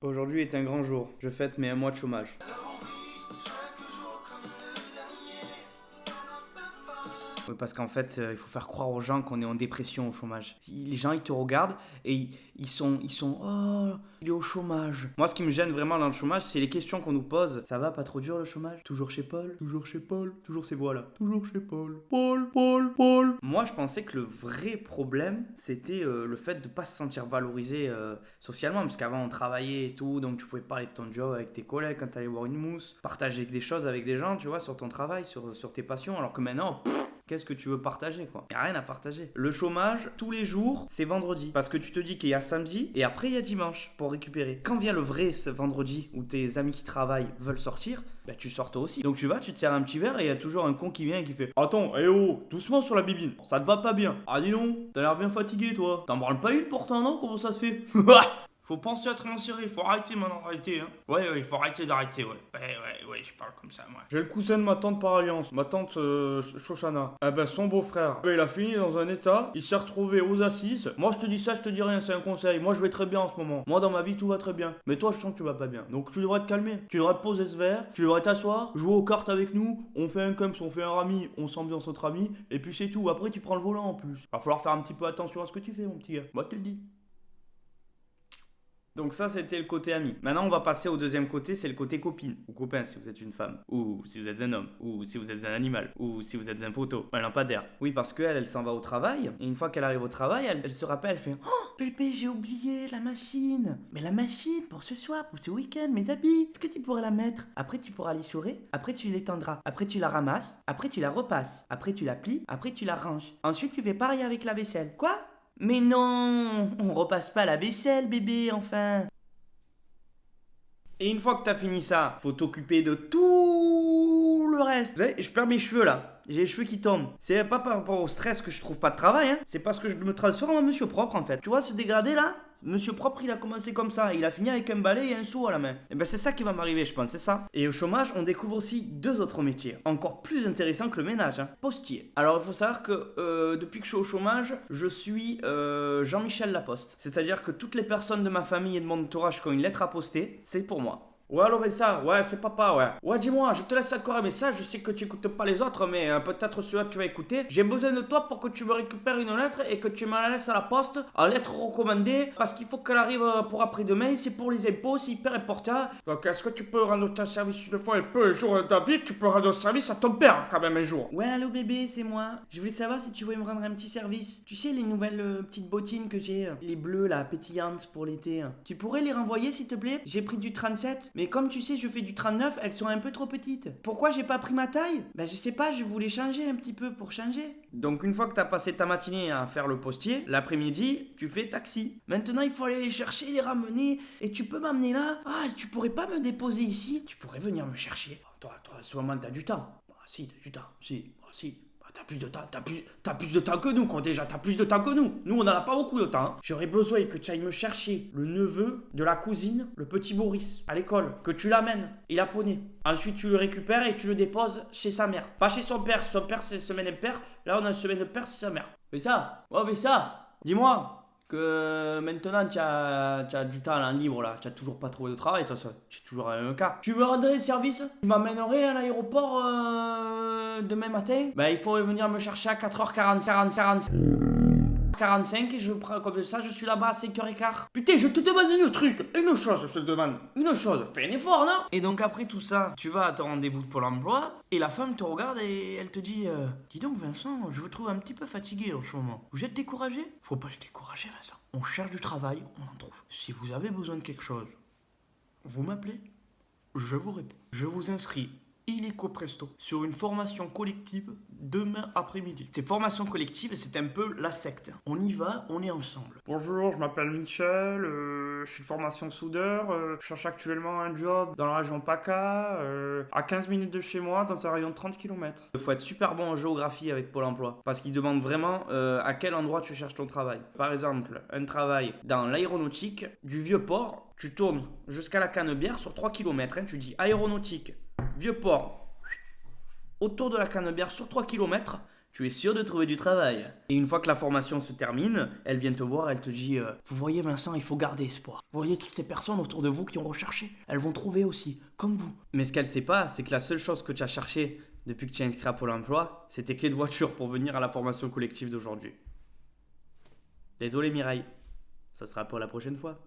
Aujourd'hui est un grand jour, je fête mes 1 mois de chômage. Oui, parce qu'en fait, il faut faire croire aux gens qu'on est en dépression au chômage. Les gens, ils te regardent et ils sont oh, il est au chômage. Moi, ce qui me gêne vraiment dans le chômage, c'est les questions qu'on nous pose. Ça va, pas trop dur le chômage? Toujours chez Paul? Toujours chez Paul? Toujours ces voix-là. Toujours chez Paul. Paul, Paul, Paul. Moi, je pensais que le vrai problème, c'était le fait de pas se sentir valorisé socialement. Parce qu'avant, on travaillait et tout, donc tu pouvais parler de ton job avec tes collègues quand t'allais boire une mousse, partager des choses avec des gens, tu vois, sur ton travail, sur tes passions. Alors que maintenant, qu'est-ce que tu veux partager, quoi? Y a rien à partager. Le chômage, tous les jours, c'est vendredi. Parce que tu te dis qu'il y a samedi et après il y a dimanche pour récupérer. Quand vient le vrai ce vendredi où tes amis qui travaillent veulent sortir, bah tu sors toi aussi. Donc tu vas, tu te sers un petit verre et il y a toujours un con qui vient et qui fait Attends, eh oh, doucement sur la bibine, ça te va pas bien. Ah dis donc, t'as l'air bien fatigué toi. T'en branles pas une pourtant, non? Comment ça se fait? Faut penser à te réinsérer, faut arrêter maintenant, arrêter, hein. Ouais, il faut arrêter d'arrêter, ouais. Ouais, je parle comme ça, moi. J'ai le cousin de ma tante par alliance, ma tante Shoshana. Eh ben, son beau-frère, il a fini dans un état, il s'est retrouvé aux assises. Moi, je te dis ça, je te dis rien, c'est un conseil. Moi, je vais très bien en ce moment. Moi, dans ma vie, tout va très bien. Mais toi, je sens que tu vas pas bien. Donc, tu devrais te calmer. Tu devrais te poser ce verre, tu devrais t'asseoir, jouer aux cartes avec nous. On fait un cumps, on fait un rami, on s'ambiance entre amis, et puis c'est tout. Après, tu prends le volant en plus. Va falloir faire un petit peu attention à ce que tu fais, mon petit gars. Moi, je te le dis. Donc ça, c'était le côté ami. Maintenant, on va passer au deuxième côté, c'est le côté copine. Ou copain, si vous êtes une femme. Ou si vous êtes un homme. Ou si vous êtes un animal. Ou si vous êtes un poteau. Un lampadaire. Oui, parce qu'elle, elle s'en va au travail. Et une fois qu'elle arrive au travail, elle se rappelle, elle fait Oh, bébé, j'ai oublié la machine. Mais la machine, pour ce soir, pour ce week-end, mes habits. Est-ce que tu pourrais la mettre? Après, tu pourras l'essurer. Après, tu l'étendras. Après, tu la ramasses. Après, tu la repasses. Après, tu la plies. Après, tu la ranges. Ensuite, tu fais pareil avec la vaisselle. Quoi? Mais non, on repasse pas la vaisselle, bébé, enfin. Et une fois que t'as fini ça, faut t'occuper de tout le reste. Vous savez, je perds mes cheveux là. J'ai les cheveux qui tombent. C'est pas par rapport au stress que je trouve pas de travail, hein. C'est parce que je me transforme en monsieur propre en fait. Tu vois ce dégradé là? Monsieur propre, il a commencé comme ça. Il a fini avec un balai et un seau à la main. Et ben c'est ça qui va m'arriver, je pense, c'est ça. Et au chômage, on découvre aussi 2 autres métiers, encore plus intéressants que le ménage, hein. Postier. Alors il faut savoir que depuis que je suis au chômage, je suis Jean-Michel Laposte. C'est-à-dire que toutes les personnes de ma famille et de mon entourage qui ont une lettre à poster, c'est pour moi. Ouais, alors ça, ouais, c'est papa, ouais. Ouais, dis-moi, je te laisse encore un message, je sais que tu écoutes pas les autres, mais peut-être celui-là tu vas écouter. J'ai besoin de toi pour que tu me récupères une lettre et que tu me la laisses à la poste, en lettre recommandée, parce qu'il faut qu'elle arrive pour après-demain, c'est pour les impôts, c'est hyper important. Donc, est-ce que tu peux rendre ton service une fois un peu un jour, David, tu peux rendre service à ton père quand même un jour. Ouais, allô bébé, c'est moi. Je voulais savoir si tu voulais me rendre un petit service. Tu sais, les nouvelles petites bottines que j'ai, les bleues là, pétillantes pour l'été. Tu pourrais les renvoyer s'il te plaît? J'ai pris du 37. Mais comme tu sais, je fais du 39, elles sont un peu trop petites. Pourquoi j'ai pas pris ma taille? Ben je sais pas, je voulais changer un petit peu pour changer. Donc une fois que t'as passé ta matinée à faire le postier, l'après-midi, tu fais taxi. Maintenant, il faut aller les chercher, les ramener. Et tu peux m'amener là? Ah, tu pourrais pas me déposer ici? Tu pourrais venir me chercher. Toi, à ce moment, t'as du temps. Bah si, t'as du temps. Si, bah si. T'as plus de temps, t'as plus de temps que nous, quoi, déjà, t'as plus de temps que nous. Nous, on n'en a pas beaucoup de temps, hein. J'aurais besoin que tu ailles me chercher le neveu de la cousine, le petit Boris, à l'école, que tu l'amènes, il a poney. Ensuite, tu le récupères et tu le déposes chez sa mère. Pas chez son père, son père, c'est semaine impaire. Là, on a une semaine de père, c'est sa mère. Mais ça, oh, mais ça, dis-moi, que maintenant tu as du temps là, libre là, tu as toujours pas trouvé de travail, toi, tu es toujours dans le même cas. Tu me rendrais service? Tu m'amènerais à l'aéroport demain matin? Ben il faut venir me chercher à 4h45 et je prends comme ça, je suis là-bas à 5h15. Putain, je te demande un truc, une chose, je te demande, une chose, fais un effort, non? Et donc après tout ça, tu vas à ton rendez-vous de Pôle emploi et la femme te regarde et elle te dit dis donc Vincent, je vous trouve un petit peu fatigué en ce moment. Vous êtes découragé? Faut pas se décourager Vincent. On cherche du travail, on en trouve. Si vous avez besoin de quelque chose, vous m'appelez, je vous réponds. Je vous inscris illico presto sur une formation collective demain après-midi. Ces formations collectives, c'est un peu la secte. On y va, on est ensemble. Bonjour, je m'appelle Michel, je suis de formation soudeur, je cherche actuellement un job dans la région PACA, à 15 minutes de chez moi, dans un rayon de 30 km. Il faut être super bon en géographie avec Pôle emploi, parce qu'ils demandent vraiment à quel endroit tu cherches ton travail. Par exemple, un travail dans l'aéronautique du Vieux-Port, tu tournes jusqu'à la Canebière sur 3 km, hein, tu dis aéronautique, Vieux-Port, autour de la Canebière sur 3 km, Tu es sûr de trouver du travail. Et une fois que la formation se termine, elle vient te voir, elle te dit vous voyez Vincent, il faut garder espoir. Vous voyez toutes ces personnes autour de vous qui ont recherché, elles vont trouver aussi, comme vous. Mais ce qu'elle sait pas, c'est que la seule chose que tu as cherché depuis que tu es inscrit à Pôle emploi, c'est tes clés de voiture pour venir à la formation collective d'aujourd'hui. Désolé Mireille, ça sera pour la prochaine fois.